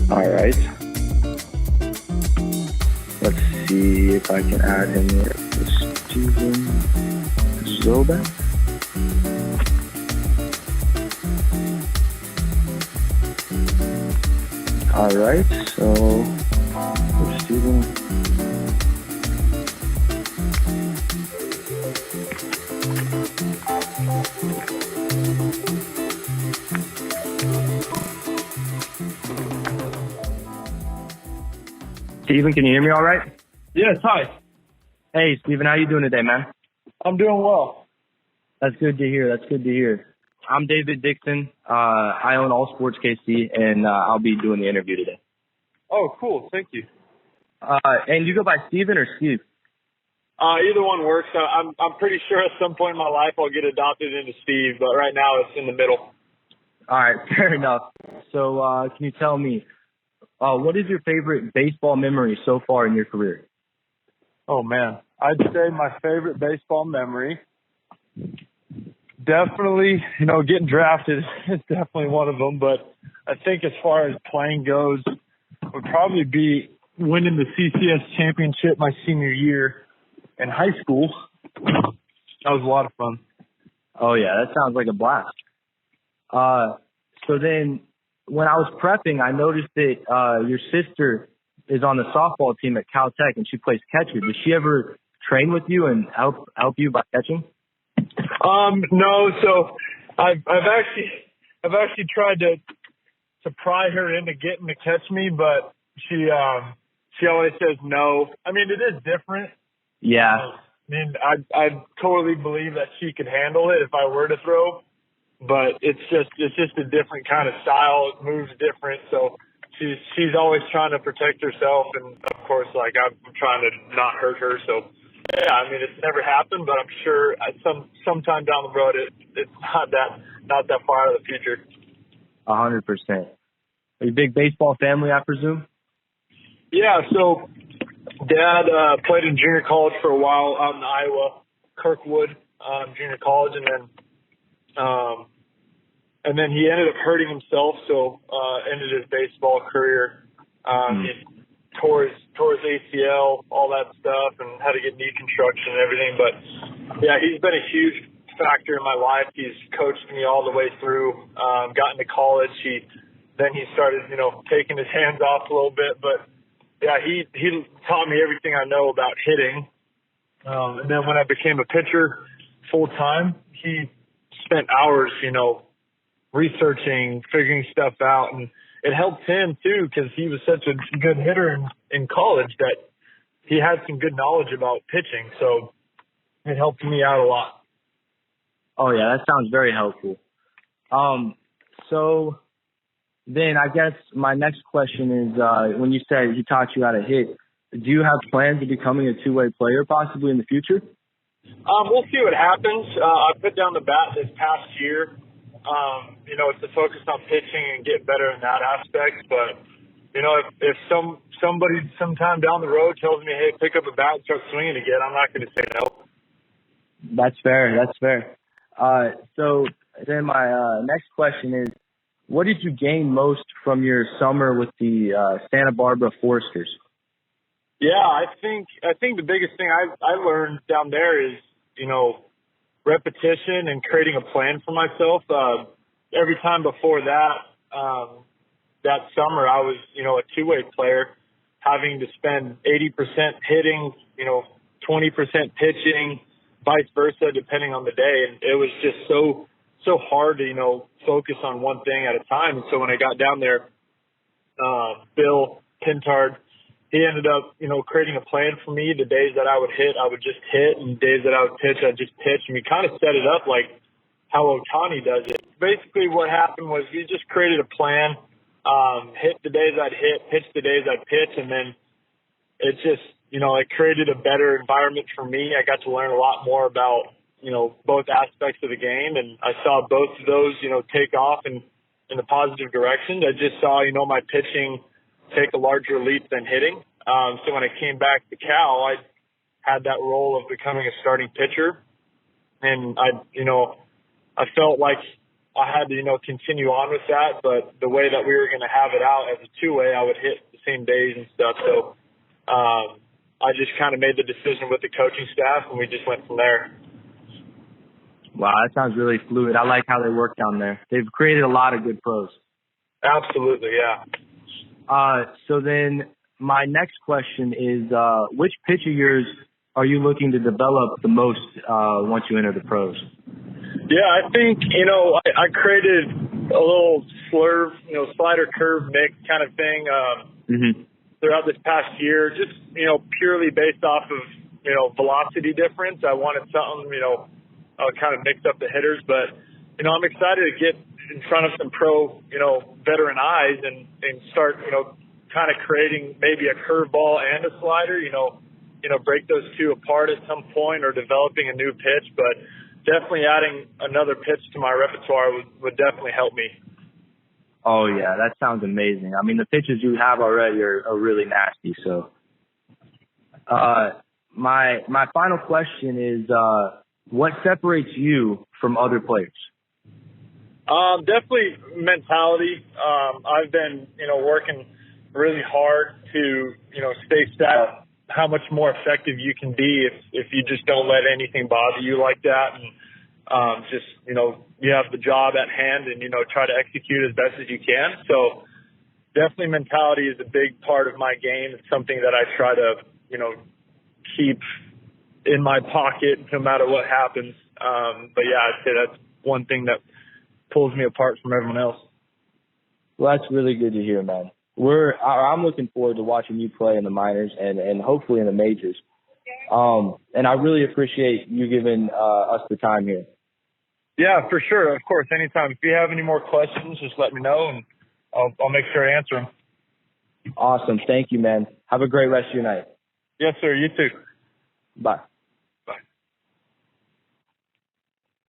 All right. Let's see if I can add him here. Steven Zobac. All right. So, Steven. Steven, can you hear me all right? Yes, hi. Hey, Steven, how you doing today, man? I'm doing well. That's good to hear. That's good to hear. I'm David Dixon. I own All Sports KC, and I'll be doing the interview today. Oh, cool. Thank you. And you go by Steven or Steve? Either one works. I'm pretty sure at some point in my life I'll get adopted into Steve, but right now it's in the middle. All right, fair enough. So can you tell me, what is your favorite baseball memory so far in your career? Oh, man. I'd say my favorite baseball memory, definitely, getting drafted is definitely one of them, but I think as far as playing goes, would probably be winning the CCS championship my senior year in high school. That was a lot of fun. Oh, yeah, that sounds like a blast. So then when I was prepping, I noticed that your sister is on the softball team at Caltech, and she plays catcher. Did she ever train with you and help you by catching? No. So I've actually tried to pry her into getting to catch me, but she always says no. I mean, it is different. Yeah. I totally believe that she could handle it if I were to throw, but it's just a different kind of style. It moves different, so she's always trying to protect herself, and of course, like I'm trying to not hurt her. So yeah, I mean, it's never happened, but I'm sure at sometime down the road it's not that far out of the future. 100%. Are you a big baseball family, I presume? Yeah. So Dad played in junior college for a while out in Iowa, Kirkwood Junior College, and then he ended up hurting himself, so ended his baseball career. He tore his ACL, all that stuff, and had to get knee construction and everything. But yeah, he's been a huge factor in my life. He's coached me all the way through. Got into college. Then he started, taking his hands off a little bit, but yeah, he taught me everything I know about hitting. And then when I became a pitcher full time, he spent hours, researching, figuring stuff out, and it helped him too because he was such a good hitter in college that he had some good knowledge about pitching. So it helped me out a lot. Oh yeah, that sounds very helpful. So then I guess my next question is, when you said he taught you how to hit, do you have plans of becoming a two-way player possibly in the future? We'll see what happens. I put down the bat this past year. It's to focus on pitching and get better in that aspect. But, if somebody sometime down the road tells me, hey, pick up a bat and start swinging again, I'm not going to say no. That's fair. That's fair. So then my next question is, what did you gain most from your summer with the Santa Barbara Foresters? Yeah, I think the biggest thing I learned down there is, repetition and creating a plan for myself. Every time before that summer, I was, a two-way player, having to spend 80% hitting, 20% pitching, vice versa, depending on the day. And it was just so hard to, focus on one thing at a time. And so when I got down there, Bill Pintard, he ended up, creating a plan for me. The days that I would hit, I would just hit, and days that I would pitch, I'd just pitch. And we kind of set it up like how Ohtani does it. Basically what happened was we just created a plan, hit the days I'd hit, pitch the days I'd pitch, and then it just, it created a better environment for me. I got to learn a lot more about, both aspects of the game, and I saw both of those, take off in a positive direction. I just saw, my pitching take a larger leap than hitting. So when I came back to Cal, I had that role of becoming a starting pitcher. And I felt like I had to, continue on with that. But the way that we were going to have it out as a two-way, I would hit the same days and stuff. So I just kind of made the decision with the coaching staff, and we just went from there. Wow, that sounds really fluid. I like how they work down there. They've created a lot of good pros. Absolutely, yeah. So then my next question is, which pitch of yours are you looking to develop the most once you enter the pros? Yeah, I think, I created a little slurve, slider curve mix kind of thing throughout this past year, just, purely based off of, velocity difference. I wanted something, kind of mix up the hitters, but, I'm excited to get in front of some pro, veteran eyes and start, kind of creating maybe a curveball and a slider, break those two apart at some point or developing a new pitch, but definitely adding another pitch to my repertoire would definitely help me. Oh yeah, that sounds amazing. I mean, the pitches you have already are really nasty. So, my final question is, what separates you from other players? Definitely mentality. I've been, working really hard to, stay static. How much more effective you can be if you just don't let anything bother you like that, and just you have the job at hand and try to execute as best as you can. So definitely mentality is a big part of my game. It's something that I try to keep in my pocket no matter what happens. But yeah, I'd say that's one thing that pulls me apart from everyone else. Well, that's really good to hear, man. I'm looking forward to watching you play in the minors and hopefully in the majors. And I really appreciate you giving us the time here. Yeah, for sure. Of course. Anytime. If you have any more questions, just let me know and I'll make sure I answer them. Awesome. Thank you, man. Have a great rest of your night. Yes, sir. You too. Bye.